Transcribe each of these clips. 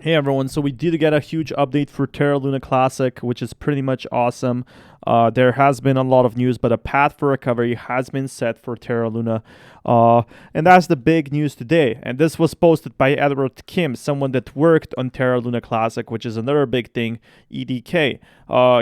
Hey everyone, so we did get a huge update for Terra Luna Classic, which is pretty much awesome. There has been a lot of news, but a path for recovery has been set for Terra Luna. And that's the big news today. And this was posted by Edward Kim, someone that worked on Terra Luna Classic, which is another big thing, EDK.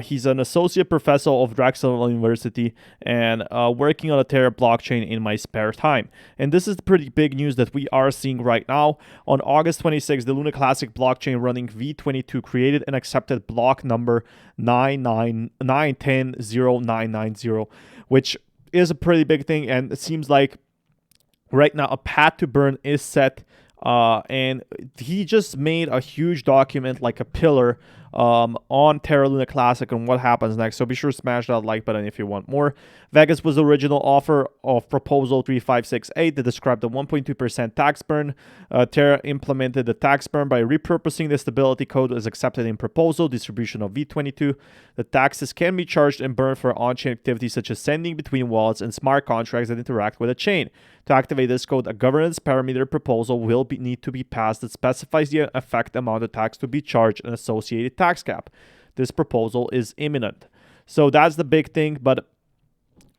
He's an associate professor of Drexel University and working on a Terra blockchain in my spare time. And this is pretty big news that we are seeing right now. On August 26th, the Luna Classic blockchain running V22 created and accepted block number 9100990, which is a pretty big thing. And it seems like right now a path to burn is set. And he just made a huge document, like a pillar, on Terra Luna Classic and what happens next. So be sure to smash that like button if you want more. Vegas was the original offer of proposal 3568 that described the 1.2% tax burn. Terra implemented the tax burn by repurposing the stability code as accepted in proposal distribution of V22. The taxes can be charged and burned for on-chain activities such as sending between wallets and smart contracts that interact with a chain. To activate this code, a governance parameter proposal will need to be passed that specifies the effect amount of tax to be charged and associated tax cap. This proposal is imminent. So that's the big thing, but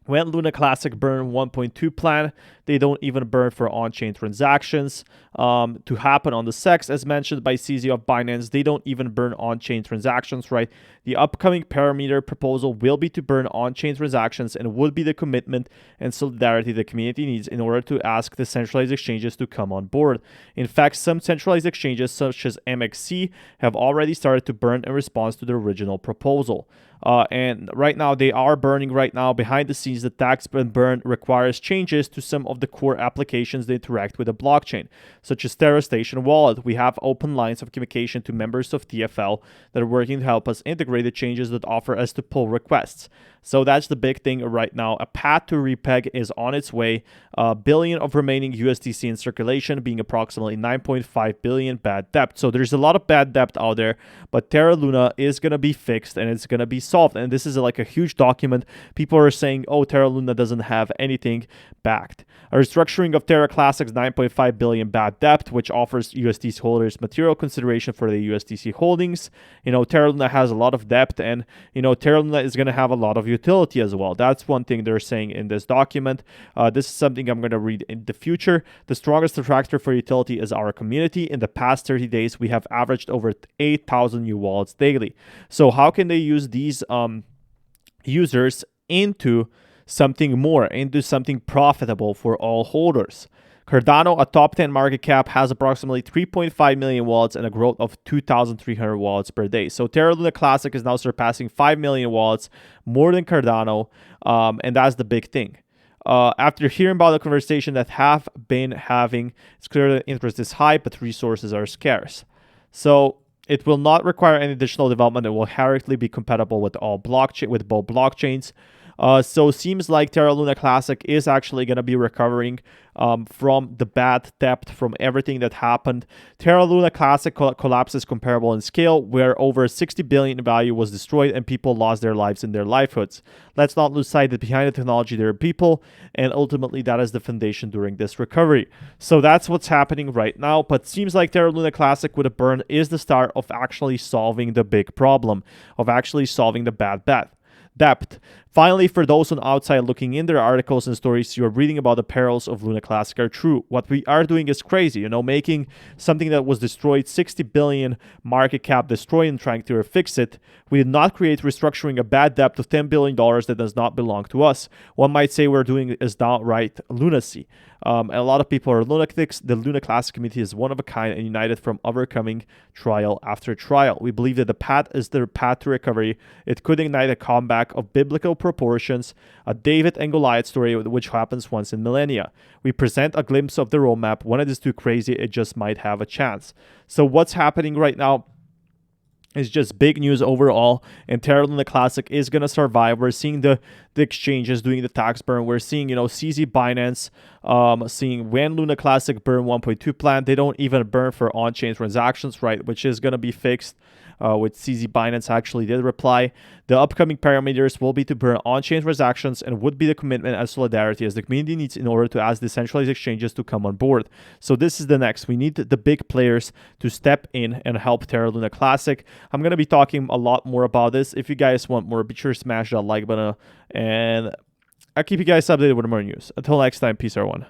when Luna Classic burn 1.2 plan, they don't even burn for on-chain transactions to happen on the SEX, as mentioned by CZ of Binance. They don't even burn on-chain transactions, right? The upcoming parameter proposal will be to burn on-chain transactions and would be the commitment and solidarity the community needs in order to ask the centralized exchanges to come on board. In fact, some centralized exchanges, such as MXC, have already started to burn in response to the original proposal. And right now, they are burning right now behind the scenes. The tax burn requires changes to some of the core applications that interact with the blockchain, such as Terra Station Wallet. We have open lines of communication to members of TFL that are working to help us integrate the changes that offer us to pull requests. So that's the big thing right now. A path to repeg is on its way. A billion of remaining USDC in circulation, being approximately 9.5 billion bad debt. So there's a lot of bad debt out there, but Terra Luna is going to be fixed and it's going to be solved. And this is like a huge document. People are saying, oh, Terra Luna doesn't have anything backed. A restructuring of Terra Classic's 9.5 billion bad debt, which offers USDC holders material consideration for the USDC holdings. Terra Luna has a lot of debt, and Terra Luna is going to have a lot of utility as well. That's one thing they're saying in this document. This is something I'm going to read in the future. The strongest attractor for utility is our community. In the past 30 days, we have averaged over 8,000 new wallets daily. So how can they use these users into something more, into something profitable for all holders? Cardano, a top 10 market cap, has approximately 3.5 million wallets and a growth of 2,300 wallets per day. So Terra Luna Classic is now surpassing 5 million wallets, more than Cardano, and that's the big thing. After hearing about the conversation that have been having, it's clear that interest is high, but resources are scarce. So it will not require any additional development. It will directly be compatible with both blockchains. So it seems like Terra Luna Classic is actually going to be recovering from the bad debt, from everything that happened. Terra Luna Classic collapse is comparable in scale, where over 60 billion in value was destroyed and people lost their lives and their livelihoods. Let's not lose sight that behind the technology there are people, and ultimately that is the foundation during this recovery. So that's what's happening right now, but seems like Terra Luna Classic with a burn is the start of actually solving the big problem, of actually solving the bad debt. Finally, for those on outside looking in, their articles and stories you're reading about the perils of Luna Classic are true. What we are doing is crazy, making something that was destroyed, 60 billion market cap destroyed, and trying to fix it. We did not create restructuring a bad debt of $10 billion that does not belong to us. One might say we're doing is downright lunacy. And a lot of people are lunatics. The Luna Classic community is one of a kind and united from overcoming trial after trial. We believe that the path is the path to recovery. It could ignite a comeback of biblical proportions, a David and Goliath story which happens once in millennia. We present a glimpse of the roadmap. When it is too crazy, it just might have a chance. So what's happening right now is just big news overall, and Terra Luna Classic is going to survive. We're seeing the exchanges doing the tax burn. We're seeing, CZ Binance seeing when Luna Classic burn 1.2 plan, they don't even burn for on-chain transactions, right? Which is going to be fixed. With CZ Binance actually did reply. The upcoming parameters will be to burn on-chain transactions and would be the commitment and solidarity as the community needs in order to ask decentralized exchanges to come on board. So this is the next. We need the big players to step in and help Terra Luna Classic. I'm going to be talking a lot more about this. If you guys want more, be sure to smash that like button, and I'll keep you guys updated with more news. Until next time, peace everyone.